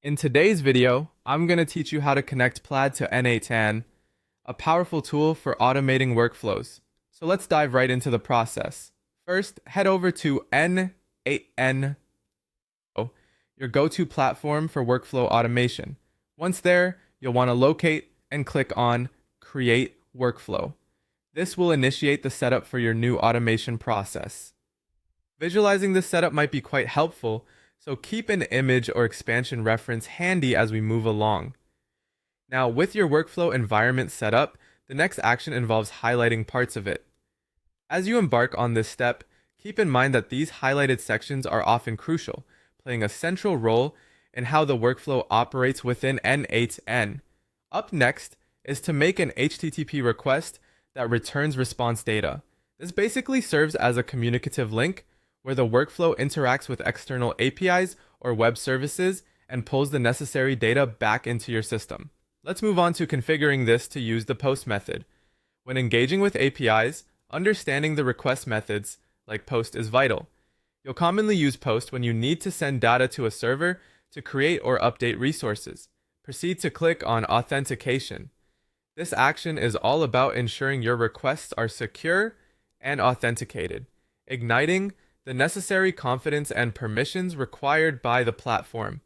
In today's video, I'm going to teach you how to connect Plaid to N8n, a powerful tool for automating workflows. So let's dive right into the process. First, head over to N8n, your go-to platform for workflow automation. Once there, you'll want to locate and click on Create Workflow. This will initiate the setup for your new automation process. Visualizing this setup might be quite helpful, so keep an image or expansion reference handy as we move along. Now, with your workflow environment set up, the next action involves highlighting parts of it. As you embark on this step, keep in mind that these highlighted sections are often crucial, playing a central role in how the workflow operates within N8n. Up next is to make an HTTP request that returns response data. This basically serves as a communicative link where the workflow interacts with external APIs or web services and pulls the necessary data back into your system. Let's move on to configuring this to use the post method. When engaging with APIs, understanding the request methods, like post, is vital. You'll commonly use post when you need to send data to a server to create or update resources. Proceed to click on Authentication. This action is all about ensuring your requests are secure and authenticated, igniting the necessary confidence and permissions required by the platform.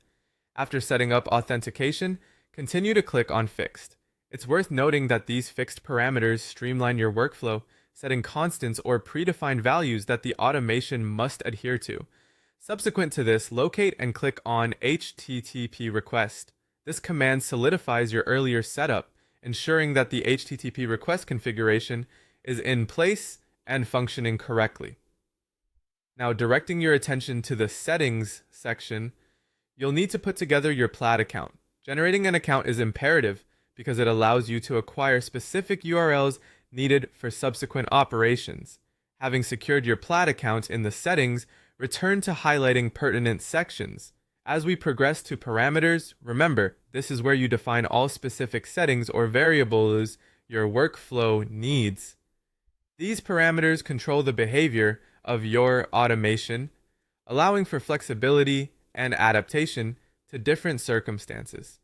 After setting up authentication, continue to click on Fixed. It's worth noting that these fixed parameters streamline your workflow, setting constants or predefined values that the automation must adhere to. Subsequent to this, locate and click on HTTP request. This command solidifies your earlier setup, ensuring that the HTTP request configuration is in place and functioning correctly. Now, directing your attention to the Settings section, you'll need to put together your Plaid account. Generating an account is imperative because it allows you to acquire specific URLs needed for subsequent operations. Having secured your Plaid account in the settings, return to highlighting pertinent sections. As we progress to parameters, remember, this is where you define all specific settings or variables your workflow needs. These parameters control the behavior of your automation, allowing for flexibility and adaptation to different circumstances.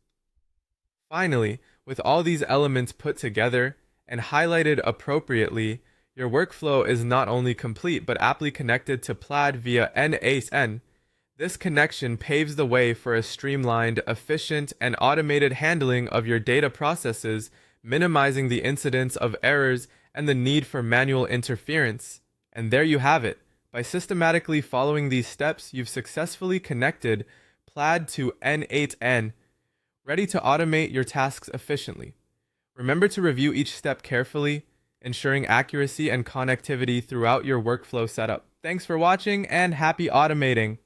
Finally, with all these elements put together and highlighted appropriately, your workflow is not only complete but aptly connected to Plaid via N8n. This connection paves the way for a streamlined, efficient, and automated handling of your data processes, minimizing the incidence of errors and the need for manual interference. And there you have it. By systematically following these steps, you've successfully connected Plaid to N8n, ready to automate your tasks efficiently. Remember to review each step carefully, ensuring accuracy and connectivity throughout your workflow setup. Thanks for watching and happy automating!